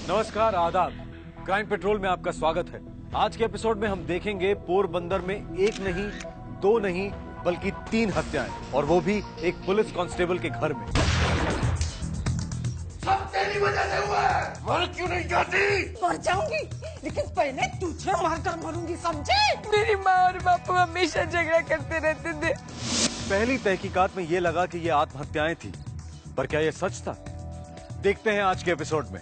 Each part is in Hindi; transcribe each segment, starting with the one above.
नमस्कार, आदाब। क्राइम पेट्रोल में आपका स्वागत है। आज के एपिसोड में हम देखेंगे पोरबंदर में एक नहीं, दो नहीं, बल्कि 3 हत्याएं, और वो भी एक पुलिस कांस्टेबल के घर में। सब तेरी वजह से हुआ है। मर क्यों नहीं जाती? मर जाऊंगी, लेकिन पहले तुझे मारकर मरूंगी, समझे? मेरी माँ और बापू हमेशा झगड़ा करते रहते थे। पहली तहकीकात में ये लगा कि ये आत्महत्याएं थी, पर क्या ये सच था? देखते हैं आज के एपिसोड में।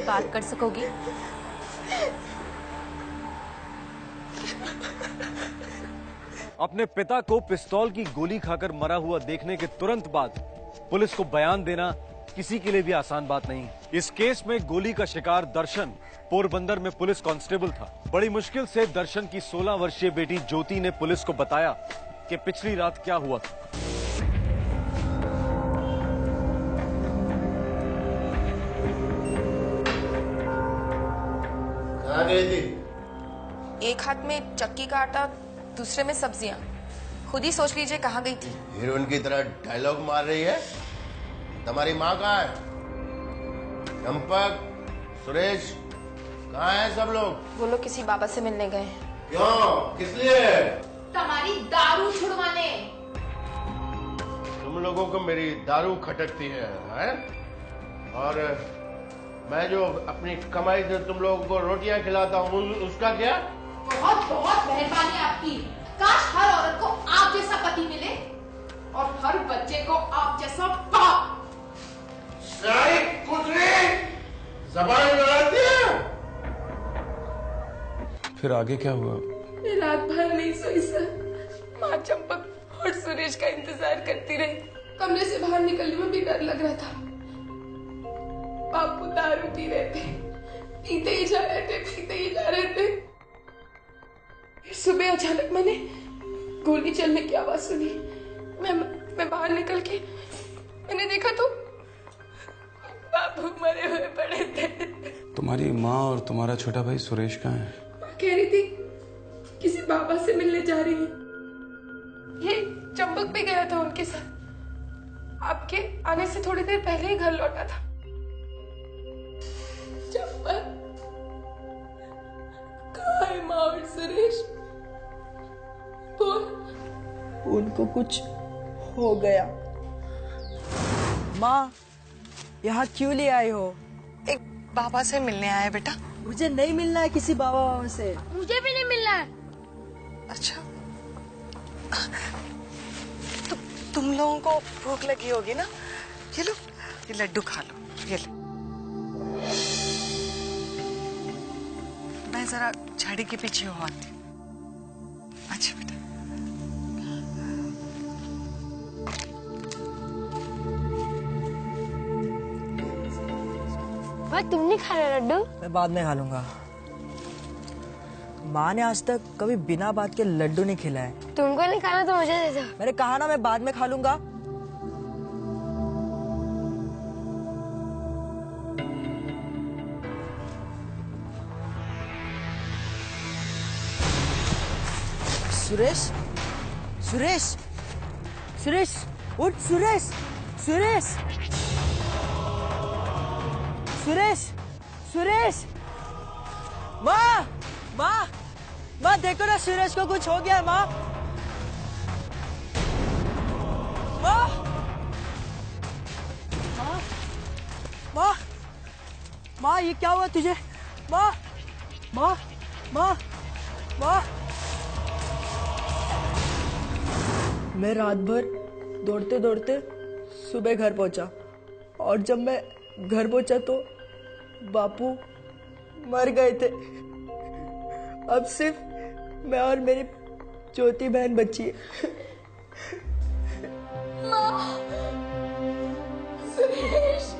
बात कर सकोगी? अपने पिता को पिस्तौल की गोली खाकर मरा हुआ देखने के तुरंत बाद पुलिस को बयान देना किसी के लिए भी आसान बात नहीं। इस केस में गोली का शिकार दर्शन पोरबंदर में पुलिस कांस्टेबल था। बड़ी मुश्किल से दर्शन की 16 वर्षीय बेटी ज्योति ने पुलिस को बताया कि पिछली रात क्या हुआ था। कहाँ गई थी? एक हाथ में चक्की का आटा, दूसरे में सब्जियां। खुद ही सोच लीजिए कहाँ गई थी। हीरोइन की तरह डायलॉग मार रही है। तुम्हारी माँ कहाँ है? चंपक, सुरेश, कहाँ हैं सब लोग? वो लोग किसी बाबा से मिलने गए हैं। क्यों? किस लिए? तुम्हारी दारू छुड़वाने। तुम लोगों को मेरी दारू खटकती है? और मैं जो अपनी कमाई से तुम लोगों को रोटियां खिलाता हूँ, उसका क्या? बहुत बहुत मेहरबानी आपकी। काश हर औरत को आप जैसा पति मिले और हर बच्चे को आप जैसा बाप। ज़बान लड़ाती है। फिर आगे क्या हुआ? मैं रात भर नहीं सोई सर। माँ चंपक और सुरेश का इंतजार करती रही। कमरे से बाहर निकलने में भी डर लग रहा था। बापू दारू पी रहे थे, पीते ही जा रहे थे। फिर सुबह अचानक मैंने गोली चलने की आवाज सुनी। मैं बाहर निकल के मैंने देखा तो बापू मरे हुए पड़े थे। तुम्हारी माँ और तुम्हारा छोटा भाई सुरेश कहाँ है? कह रही थी किसी बाबा से मिलने जा रही है। ये चंपक भी गया था उनके साथ। आपके आने से थोड़ी देर पहले ही घर लौटा था। चंपक, कहाँ है माँ और सुरेश? उनको कुछ हो गया। माँ, यहाँ क्यों ले आए हो? एक बाबा से मिलने आया बेटा। मुझे नहीं मिलना है किसी बाबा से। मुझे भी नहीं मिलना है। अच्छा, तुम लोगों को भूख लगी होगी ना? ये लो, ये लड्डू खा लो। ये ले। मैं जरा झाड़ी के पीछे हो आती हूँ। अच्छा बेटा। तुम नहीं खा रहे लड्डू? मैं बाद में खा लूंगा। माँ ने आज तक कभी बिना बात के लड्डू नहीं खिलाए। तुमको नहीं खाना तो मुझे दे दो। मैंने कहा ना मैं बाद में खा लूंगा। सुरेश सुरेश सुरेश उठ सुरेश सुरेश सुरेश सुरेश माँ माँ माँ देखो ना सुरेश को कुछ हो गया माँ माँ माँ माँ माँ ये क्या हुआ तुझे माँ माँ माँ माँ मैं रात भर दौड़ते दौड़ते सुबह घर पहुंचा और जब मैं घर पहुंचा तो बापू मर गए थे। अब सिर्फ मैं और मेरी छोटी बहन बची है। सुरेश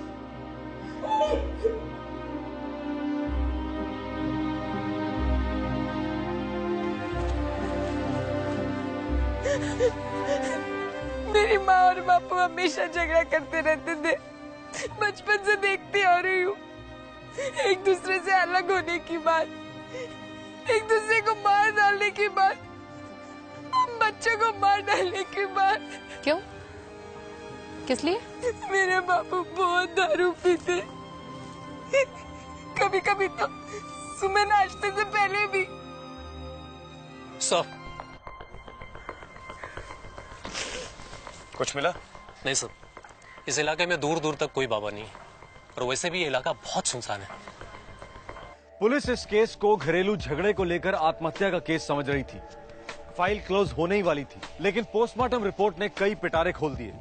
मेरी माँ और बापू हमेशा झगड़ा करते रहते थे। बचपन से देखती आ रही हूँ। एक दूसरे से अलग होने की बात, एक दूसरे को मार डालने की बात, हम बच्चों को मार डालने की बात। क्यों? किस लिए? मेरे बापू बहुत दारू पीते, कभी कभी तो सुबह नाश्ते से पहले भी। सर, कुछ मिला? नहीं सर, इस इलाके में दूर दूर तक कोई बाबा नहीं है और वैसे भी ये इलाका बहुत सुनसान है। पुलिस इस केस को घरेलू झगड़े को लेकर आत्महत्या का केस समझ रही थी। फाइल क्लोज होने ही वाली थी, लेकिन पोस्टमार्टम रिपोर्ट ने कई पिटारे खोल दिए।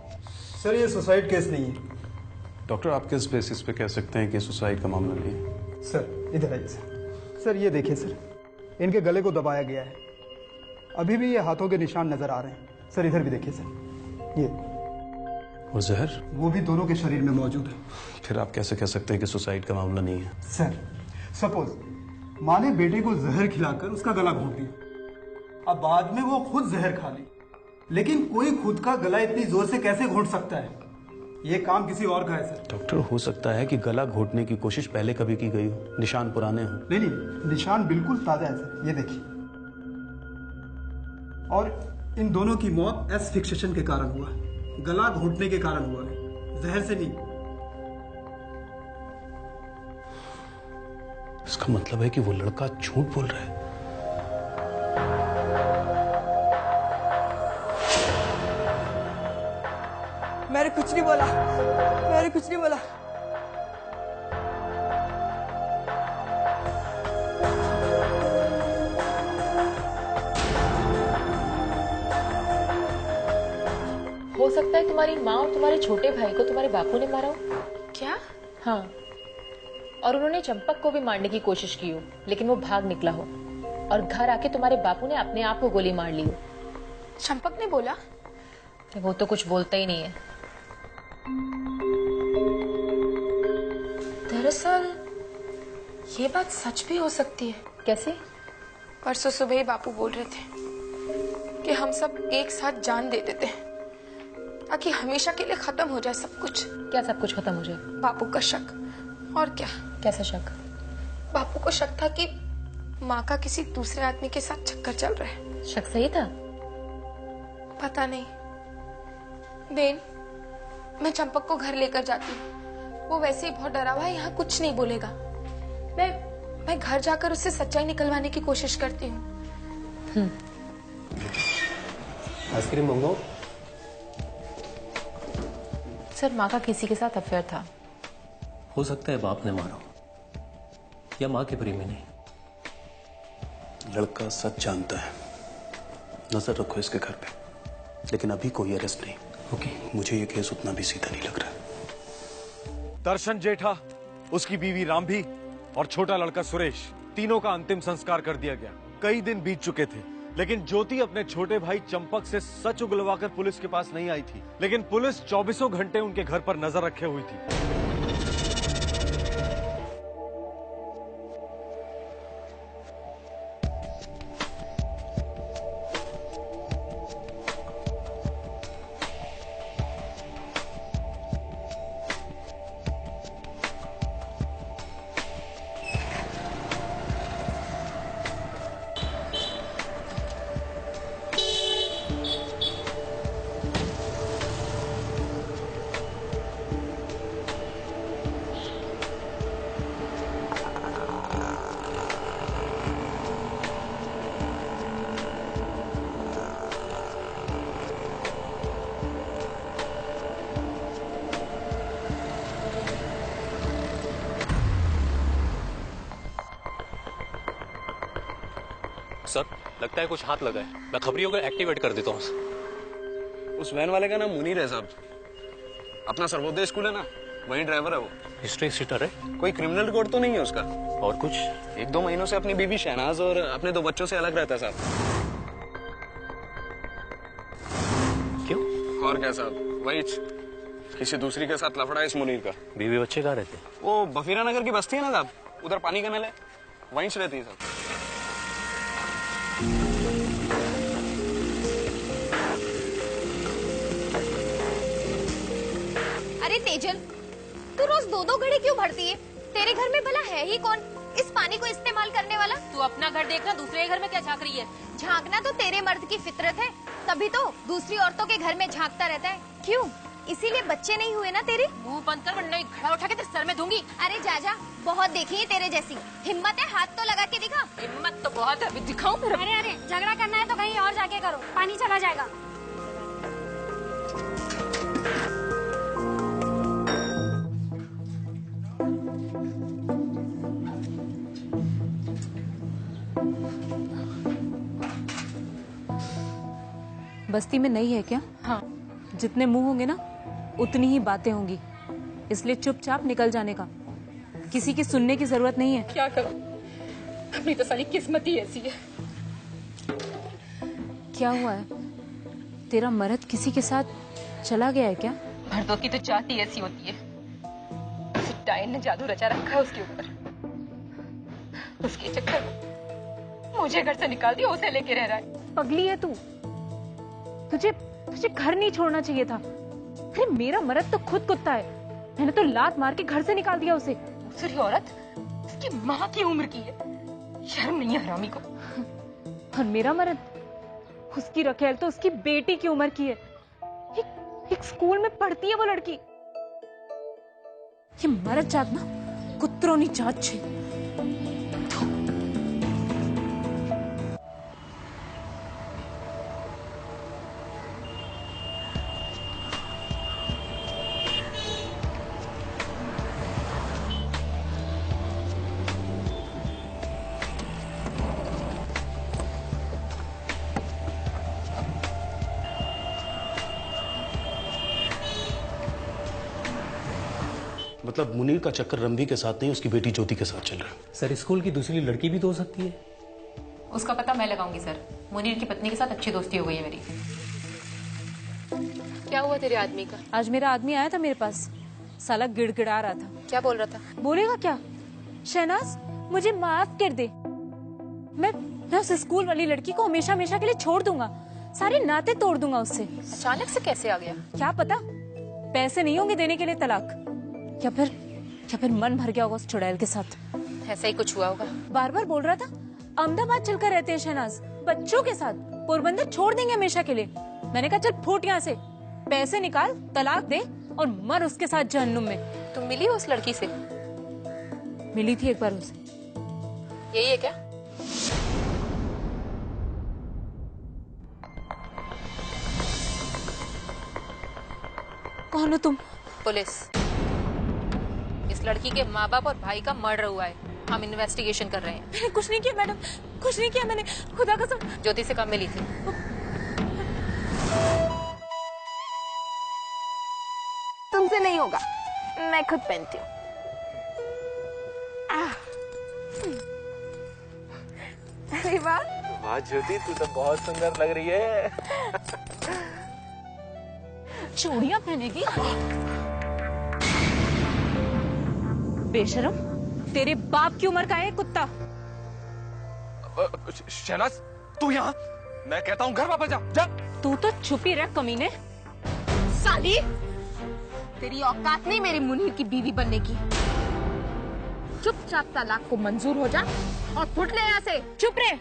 सर ये सुसाइड केस नहीं है। डॉक्टर, आप किस बेसिस पे कह सकते हैं कि सुसाइड का मामला नहीं है? सर इधर आइए सर। सर ये देखिए सर, इनके गले को दबाया गया है, अभी भी ये हाथों के निशान नजर आ रहे हैं। सर इधर भी देखिए सर, ये और जहर? वो भी दोनों के शरीर में मौजूद है। फिर आप कैसे कह सकते हैं कि सुसाइड का मामला नहीं है? सर सपोज माँ ने बेटे को जहर खिलाकर उसका गला घोट दिया, अब बाद में वो खुद जहर खा ली, लेकिन कोई खुद का गला इतनी जोर से कैसे घोट सकता है? ये काम किसी और का है सर। डॉक्टर, हो सकता है कि गला घोटने की कोशिश पहले कभी की गई हो, निशान पुराने हो। नहीं नहीं, निशान बिल्कुल ताजा है सर, ये देखिए। और इन दोनों की मौत एस्फिक्सेशन के कारण हुआ है, गला घोटने के कारण हुआ है, जहर से नहीं। इसका मतलब है कि वो लड़का झूठ बोल रहा है। मैंने कुछ नहीं बोला, मैंने कुछ नहीं बोला। हो सकता है तुम्हारी माँ और तुम्हारे छोटे भाई को तुम्हारे बापू ने मारा हो। क्या? हाँ, और उन्होंने चंपक को भी मारने की कोशिश की हो, लेकिन वो भाग निकला हो और घर आके तुम्हारे बापू ने अपने आप को गोली मार ली हो। चंपक ने बोला? वो तो कुछ बोलता ही नहीं है। दरअसल ये बात सच भी हो सकती है। कैसे? परसों सुबह ही बापू बोल रहे थे कि हम सब एक साथ जान दे देते हैं ताकि हमेशा के लिए खत्म हो जाए सब कुछ। क्या सब कुछ खत्म हो जाए? बापू का शक। और क्या? कैसा शक? बापू को शक था कि माँ का किसी दूसरे आदमी के साथ चक्कर चल रहा है। शक सही था? पता नहीं बेन, मैं चंपक को घर लेकर जाती हूँ, वो वैसे ही बहुत डरा हुआ है, यहाँ कुछ नहीं बोलेगा। मैं घर जाकर उससे सच्चाई निकलवाने की कोशिश करती हूँ। आइसक्रीम मंगाओ। सर, माँ का किसी के साथ अफेयर था। हो सकता है बाप ने मारा हो या माँ के प्रेमी ने। लड़का सच जानता है, नजर रखो इसके घर पे, लेकिन अभी कोई अरेस्ट नहीं। ओके। मुझे ये केस उतना भी सीधा नहीं लग रहा। दर्शन जेठा, उसकी बीवी रामभी और छोटा लड़का सुरेश, तीनों का अंतिम संस्कार कर दिया गया। कई दिन बीत चुके थे, लेकिन ज्योति अपने छोटे भाई चंपक से सच उगलवाकर पुलिस के पास नहीं आई थी। लेकिन पुलिस 24 घंटे उनके घर पर नजर रखे हुई थी। सर, लगता है कुछ हाथ लगा है। मैं खबरियों को एक्टिवेट कर देता हूँ। उस वैन वाले का नाम मुनीर है साहब। अपना सर्वोदय स्कूल है ना, वही ड्राइवर है वो। हिस्ट्री सीटर है? कोई क्रिमिनल रिकॉर्ड तो नहीं है उसका? और कुछ? 1-2 महीनों से अपनी बीवी शहनाज और अपने 2 बच्चों से अलग रहता है साहब। क्यों? और क्या साहब, वही किसी दूसरी के साथ लफड़ा है इस मुनीर का। बीवी बच्चे कहाँ रहते? वो बफीरा नगर की बस्ती है ना साहब, उधर पानी का नल है, वहीं से रहती है साहब। अरे तेजल, तू रोज 2-2 घड़े क्यों भरती है? तेरे घर में भला है ही कौन इस पानी को इस्तेमाल करने वाला? तू अपना घर देखना, दूसरे घर में क्या झांक रही है? झांकना तो तेरे मर्द की फितरत है, तभी तो दूसरी औरतों के घर में झांकता रहता है। क्यों? इसीलिए बच्चे नहीं हुए ना तेरे? मुंह बंद कर वरना एक घड़ा उठा के तेरे सर में दूंगी। अरे जा, बहुत देखी है तेरे जैसी। हिम्मत है, हाथ तो लगा के दिखा। हिम्मत तो बहुत है, अभी दिखाऊं फिर। अरे झगड़ा करना है तो कहीं और जाके करो, पानी चला जाएगा। बस्ती में नहीं है क्या? हाँ। जितने मुंह होंगे ना उतनी ही बातें होंगी, इसलिए चुपचाप निकल जाने का। किसी की सुनने की जरूरत नहीं है। क्या करूं, अपनी तो सारी किस्मत ही ऐसी है। क्या हुआ है? तेरा मर्द किसी के साथ चला गया है क्या? मर्दों की तो चाहती ऐसी होती है। उस डायन ने जादू रचा रखा है उसके ऊपर। उसके चक्कर में मुझे घर से निकाल दिया, उसे लेके रह रहा है। पगली है तू, तुझे घर नहीं छोड़ना चाहिए था। अरे मेरा मर्द तो खुद कुत्ता है, मैंने तो लात मार के घर से निकाल दिया उसे। दूसरी औरत उसकी माँ की उम्र की है, शर्म नहीं है हरामी को। और मेरा मर्द, उसकी रखेल तो उसकी बेटी की उम्र की है। एक स्कूल में पढ़ती है वो लड़की। ये मर्द जात ना कुत्रों नी जात छे। मतलब मुनीर का चक्कर रंभी के साथ नहीं, उसकी बेटी ज्योति के साथ चल रहा है। सर, स्कूल की दूसरी लड़की भी तो हो सकती है। उसका पता मैं लगाऊंगी सर। मुनीर की पत्नी के साथ अच्छी दोस्ती हो गई है मेरी। क्या हुआ तेरे आदमी का? आज मेरा आदमी आया था मेरे पास, साला गिड़गिड़ा रहा था। क्या बोल रहा था? बोलेगा क्या? शहनाज मुझे माफ कर दे, मैं उस स्कूल वाली लड़की को हमेशा हमेशा के लिए छोड़ दूंगा, सारे नाते तोड़ दूंगा उससे। अचानक से कैसे आ गया? क्या पता, पैसे नहीं होंगे देने के लिए तलाक, या फिर मन भर गया होगा उस चुड़ैल के साथ। ऐसा ही कुछ हुआ होगा। बार बार बोल रहा था अहमदाबाद चलकर रहते हैं शहनाज, बच्चों के साथ, पोरबंदर छोड़ देंगे हमेशा के लिए। मैंने कहा चल फूट यहाँ से, पैसे निकाल, तलाक दे और मर उसके साथ जहन्नुम में। तुम मिली उस लड़की से? मिली थी एक बार उसे। यही है क्या? कौन हो तुम? पुलिस। इस लड़की के माँ बाप और भाई का मर्डर हुआ है, हम इन्वेस्टिगेशन कर रहे हैं। मैंने कुछ नहीं किया मैडम, कुछ नहीं किया मैंने, खुदा कसम। ज्योति से कब मिली थी? तुमसे नहीं होगा, मैं खुद पहनती हूँ। अरे वाह वाह ज्योति, तू तो बहुत सुंदर लग रही है। चूड़ियां पहनेगी? बेशरम, तेरे बाप की उम्र का है कुत्ता। शहनाज, तू यहाँ, मैं कहता हूँ घर वापस जा। तू तो छुपी रह कमीने। साली, तेरी औकात नहीं मेरे मुनीर की बीवी बनने की। चुपचाप तलाक को मंजूर हो जा और फुट ले यहाँ से। चुप रहे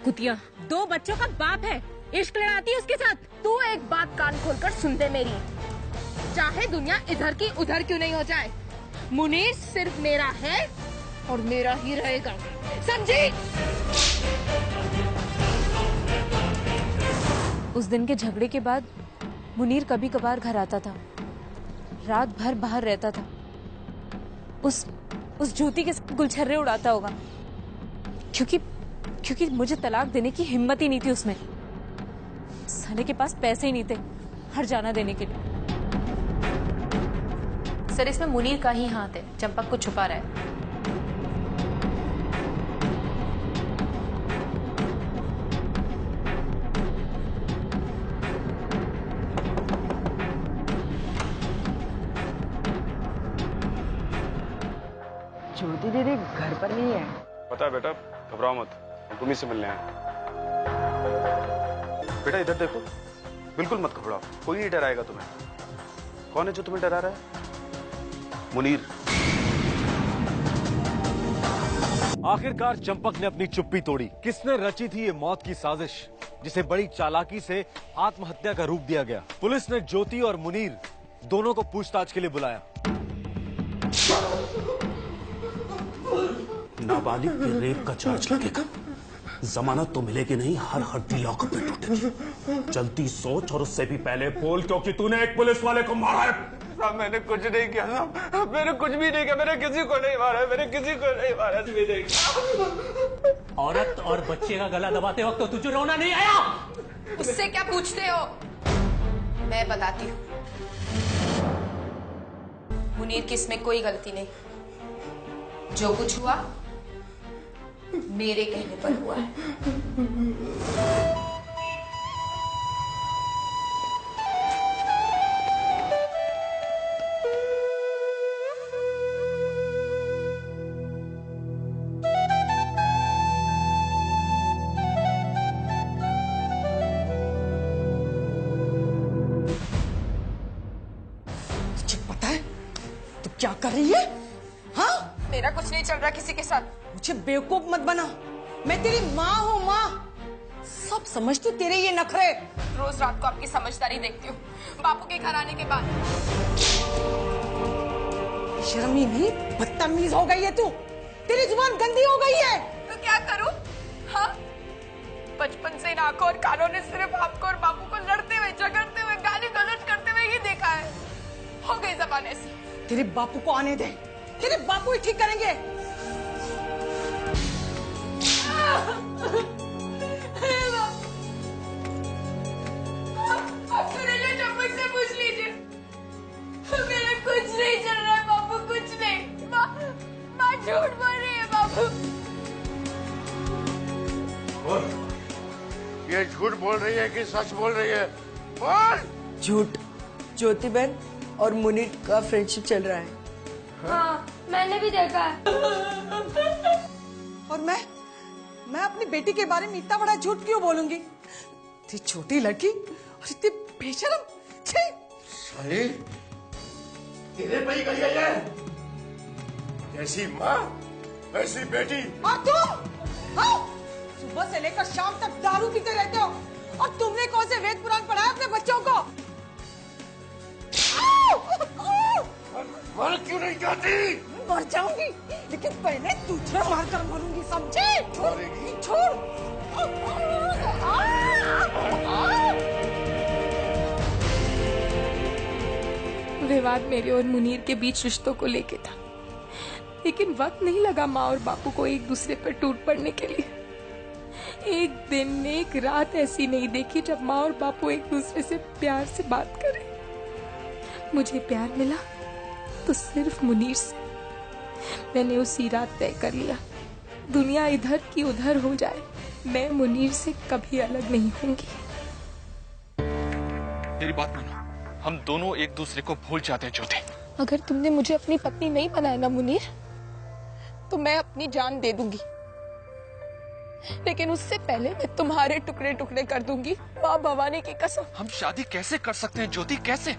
कुतिया, 2 बच्चों का बाप है, इश्क लड़ाती है उसके साथ। तू एक बात कान खोलकर सुन दे मेरी, चाहे दुनिया इधर की उधर क्यों नहीं हो जाए, मुनीर सिर्फ मेरा है और मेरा ही रहेगा, समझी? उस दिन के झगड़े के बाद मुनीर कभी कभार घर आता था, रात भर बाहर रहता था। उस ज्योति के गुलछर्रे उड़ाता होगा, क्योंकि क्योंकि मुझे तलाक देने की हिम्मत ही नहीं थी उसमें। साले के पास पैसे ही नहीं थे हर जाना देने के लिए। सर, इसमें मुनीर का ही हाथ है, चंपक को छुपा रहा है। ज्योति दीदी घर पर नहीं है। पता है बेटा, घबराओ मत, हम तुम्ही से मिलने आए। बेटा इधर देखो, बिल्कुल मत घबराओ, कोई नहीं डराएगा तुम्हें। कौन है जो तुम्हें डरा रहा है? मुनीर। आखिरकार चंपक ने अपनी चुप्पी तोड़ी। किसने रची थी ये मौत की साजिश, जिसे बड़ी चालाकी से आत्महत्या का रूप दिया गया? पुलिस ने ज्योति और मुनीर दोनों को पूछताछ के लिए बुलाया। नाबालिग पे रेप का चार्ज लगेगा, जमानत तो मिलेगी नहीं, हर हड्डी लॉकअप में टूटेगी। जल्दी सोच और उससे भी पहले बोल, क्योंकि तूने एक पुलिस वाले को मारा है। साहब मैंने कुछ नहीं किया साहब, मैंने कुछ भी नहीं किया, मैंने किसी को नहीं मारा, मैंने किसी को नहीं मारा भी नहीं। औरत और बच्चे का गला दबाते वक्त तो तुझे रोना नहीं आया? उससे क्या पूछते हो? मैं बताती हूँ। मुनीर की इसमें कोई गलती नहीं। जो कुछ हुआ मेरे कहने पर हुआ है। तुझे पता है तू क्या कर रही है? हाँ, मेरा कुछ नहीं चल रहा किसी के साथ। मुझे बेवकूफ मत बना, मैं तेरी माँ हूँ। माँ सब समझती तेरे ये नखरे। रोज रात को आपकी समझदारी देखती हूँ बापू के घर आने के बाद। शर्म ही नहीं, बदतमीज हो गई है तू। तेरी जुबान गंदी हो गई है। तो क्या करूँ? हाँ, बचपन से इन आंखों और कानों ने सिर्फ आपको और बापू को लड़ते हुए, झगड़ते हुए, गाली गलौज करते हुए ही देखा है। हो गई जबान ऐसी। तेरे बापू को आने दे, तेरे बापू ही ठीक करेंगे। आप सुरेश और चंपक से पूछ लीजिए, मेरा कुछ नहीं चल रहा है बापू, कुछ नहीं। माँ झूठ बोल रही है बापू। ये झूठ बोल रही है कि सच बोल रही है? बोल। झूठ। ज्योति बहन और मुनीर का फ्रेंडशिप चल रहा है। हाँ, मैंने भी देखा है। और मैं अपनी बेटी के बारे में इतना बड़ा झूठ क्यों बोलूंगी? इतनी छोटी लड़की और इतनी बेशरम। छी! साली, तेरे पे ही गई है ये। जैसी माँ वैसी बेटी। और तुम? हाँ? सुबह से लेकर शाम तक दारू पीते रहते हो, और तुमने कौन से वेद पुराण पढ़ाया अपने बच्चों को? मर क्यों नहीं जाती? मर जाऊंगी, लेकिन पहले तुझे मारकर मरूंगी, समझे? छोड़। विवाद मेरे और मुनीर के बीच रिश्तों को लेके था, लेकिन वक्त नहीं लगा माँ और बापू को एक दूसरे पर टूट पड़ने के लिए। एक दिन एक रात ऐसी नहीं देखी जब माँ और बापू एक दूसरे से प्यार से बात करें। मुझे प्यार मिला तो सिर्फ मुनीर से। मैंने उसी रात तय कर लिया, दुनिया इधर की उधर हो जाए, मैं मुनीर से कभी अलग नहीं होंगी। मेरी बात मानो, हम दोनों एक दूसरे को भूल जाते हैं ज्योति। अगर तुमने मुझे अपनी पत्नी नहीं बनाया ना मुनीर, तो मैं अपनी जान दे दूंगी, लेकिन उससे पहले मैं तुम्हारे टुकड़े टुकड़े कर दूंगी, माँ भवानी की कसम। हम शादी कैसे कर सकते हैं ज्योति, कैसे?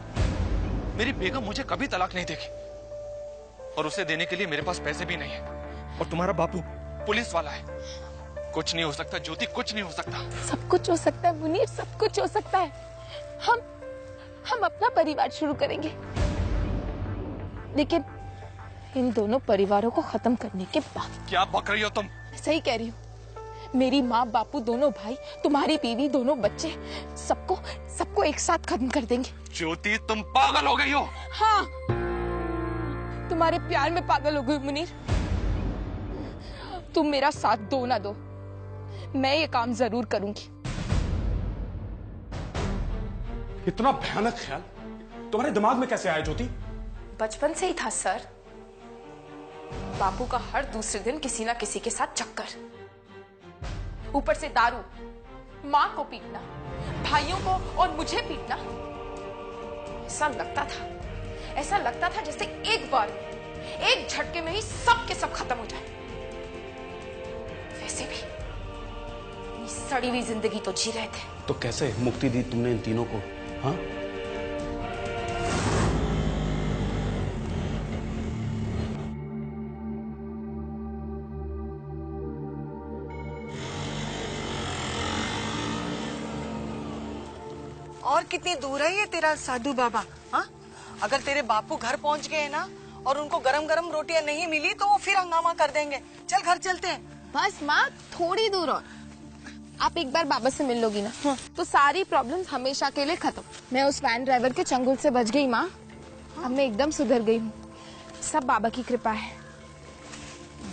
मेरी बेगम मुझे कभी तलाक नहीं देगी, और उसे देने के लिए मेरे पास पैसे भी नहीं है। और तुम्हारा बापू पुलिस वाला है। कुछ नहीं हो सकता ज्योति, कुछ नहीं हो सकता। सब कुछ हो सकता है मुनीर, सब कुछ हो सकता है। हम अपना परिवार शुरू करेंगे, लेकिन इन दोनों परिवारों को खत्म करने के बाद। क्या बक रही हो तुम? सही कह रही हूँ। मेरी माँ, बापू, दोनों भाई, तुम्हारी बीवी, दोनों बच्चे, सबको एक साथ खत्म कर देंगे। ज्योति तुम पागल हो गई हो। हाँ, तुम्हारे प्यार में पागल हो गई मुनीर। तुम मेरा साथ दो ना दो, मैं ये काम जरूर करूंगी। इतना भयानक ख्याल तुम्हारे दिमाग में कैसे आया ज्योति? बचपन से ही था सर। बापू का हर दूसरे दिन किसी ना किसी के साथ चक्कर, ऊपर से दारू, माँ को पीटना, भाइयों को और मुझे पीटना। ऐसा लगता था जैसे एक बार एक झटके में ही सब के सब खत्म हो जाए। वैसे भी ये सड़ी हुई जिंदगी तो जी रहे थे। तो कैसे मुक्ति दी तुमने इन तीनों को? हाँ, और कितनी दूर है ये तेरा साधु बाबा? हाँ, अगर तेरे बापू घर पहुंच गए ना और उनको गरम गरम रोटियां नहीं मिली तो वो फिर हंगामा कर देंगे। चल घर चलते हैं। बस माँ, थोड़ी दूर और। आप एक बार बाबा से मिल लोगी ना, तो सारी प्रॉब्लम्स हमेशा के लिए खत्म। मैं उस वैन ड्राइवर के चंगुल से बच गई माँ। अब मैं एकदम सुधर गई हूँ। सब बाबा की कृपा है।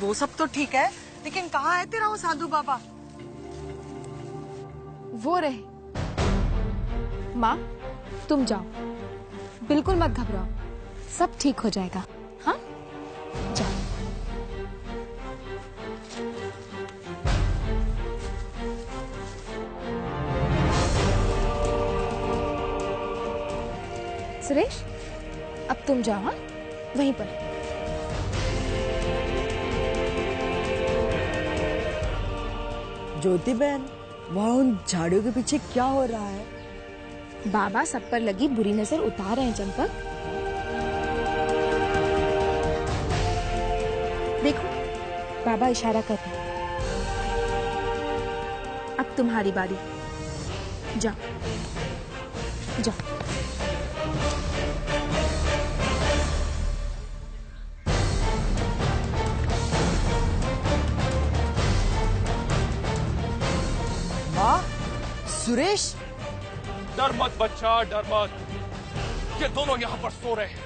वो सब तो ठीक है, लेकिन कहाँ है तेरा वो साधु बाबा? वो रहे। माँ, तुम जाओ, बिल्कुल मत घबराओ, सब ठीक हो जाएगा। हाँ, जाओ। सुरेश, अब तुम जाओ। हाँ, वहीं पर। ज्योति बहन, वहाँ उन झाड़ियों के पीछे क्या हो रहा है? बाबा सब पर लगी बुरी नजर उतार रहे हैं चंपक। देखो, बाबा इशारा कर रहे हैं। अब तुम्हारी बारी। जाओ जाओ। माँ, सुरेश। डर मत बच्चा, डर मत। ये दोनों यहाँ पर सो रहे हैं,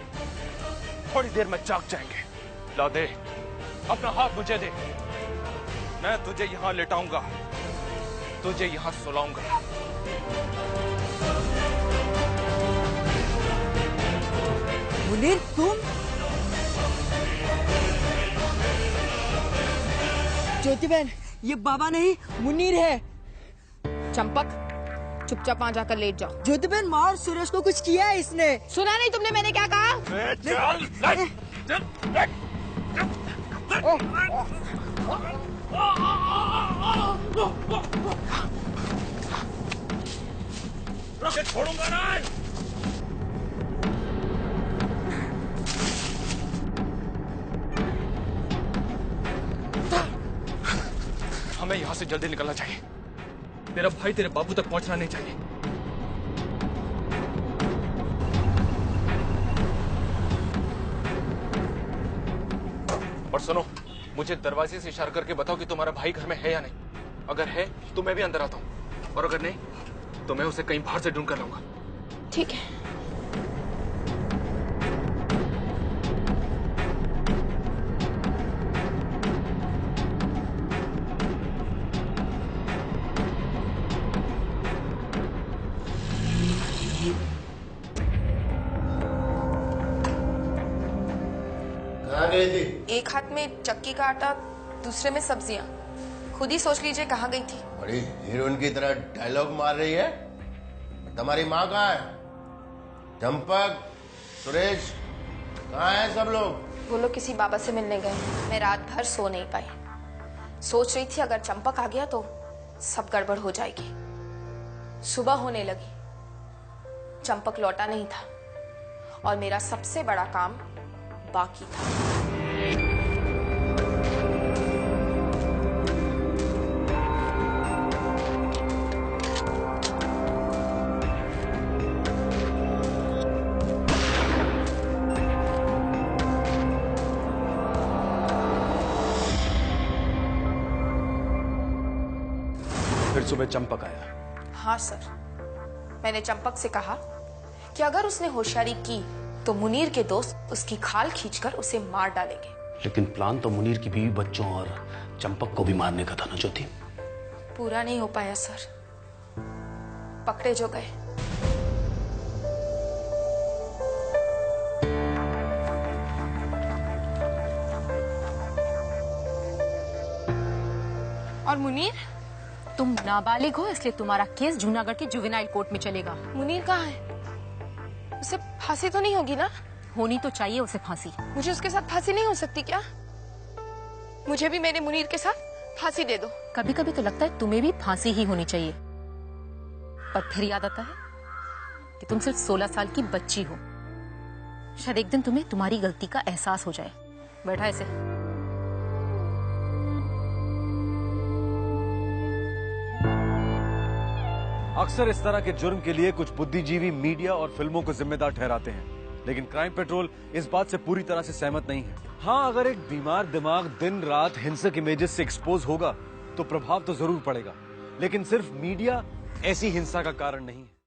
थोड़ी देर में जाग जाएंगे। ला दे अपना हाथ, मुझे दे। मैं तुझे यहाँ लेटाऊंगा, तुझे यहाँ सुलाऊंगा। मुनीर, तुम? ज्योति बहन, ये बाबा नहीं मुनीर है। चंपक, चुपचाप वहां जाकर लेट जाओ। ज्योति बहन, माँ और सुरेश को कुछ किया है इसने। सुना नहीं तुमने मैंने क्या कहा? छोड़ूंगा ना। हमें यहाँ से जल्दी निकलना चाहिए। तेरा भाई तेरे बाबू तक पहुंचना नहीं चाहिए। और सुनो, मुझे दरवाजे से इशारा करके बताओ कि तुम्हारा भाई घर में है या नहीं। अगर है तो मैं भी अंदर आता हूँ, और अगर नहीं तो मैं उसे कहीं बाहर से ढूंढ कर लाऊंगा। ठीक है। कहाँ गई थी? एक हाथ में चक्की का आटा, दूसरे में सब्जियां। खुद ही सोच लीजिए कहाँ गई थी। बड़ी हीरोइन की तरह डायलॉग मार रही है। तुम्हारी माँ कहाँ है? चंपक, सुरेश, कहाँ है सब लोग? वो लोग किसी बाबा से मिलने गए। मैं रात भर सो नहीं पाई। सोच रही थी अगर चंपक आ गया तो सब गड़बड़ हो जाएगी। सुबह होने लगी, चंपक लौटा नहीं था और मेरा सबसे बड़ा काम बाकी था। फिर सुबह चंपक आया। हाँ सर, मैंने चंपक से कहा कि अगर उसने होशियारी की तो मुनीर के दोस्त उसकी खाल खींचकर उसे मार डालेंगे। लेकिन प्लान तो मुनीर की बीवी, बच्चों और चंपक को भी मारने का था ना ज्योति? पूरा नहीं हो पाया सर, पकड़े जो गए। और मुनीर? तुम नाबालिग हो इसलिए तुम्हारा केस जूनागढ़ के जुवेनाइल कोर्ट में चलेगा। मुनीर कहाँ है? उसे फांसी तो नहीं होगी ना? होनी तो चाहिए उसे फांसी। मुझे उसके साथ फांसी नहीं हो सकती क्या? मुझे भी मेरे मुनीर के साथ फांसी दे दो। कभी कभी तो लगता है तुम्हें भी फांसी ही होनी चाहिए, पर फिर याद आता है कि तुम सिर्फ 16 साल की बच्ची हो। शायद एक दिन तुम्हें तुम्हारी गलती का एहसास हो जाए। बैठा ऐसे। अक्सर इस तरह के जुर्म के लिए कुछ बुद्धिजीवी मीडिया और फिल्मों को जिम्मेदार ठहराते हैं, लेकिन क्राइम पेट्रोल इस बात से पूरी तरह से सहमत नहीं है। हाँ, अगर एक बीमार दिमाग दिन रात हिंसक इमेजेस से एक्सपोज होगा तो प्रभाव तो जरूर पड़ेगा, लेकिन सिर्फ मीडिया ऐसी हिंसा का कारण नहीं है।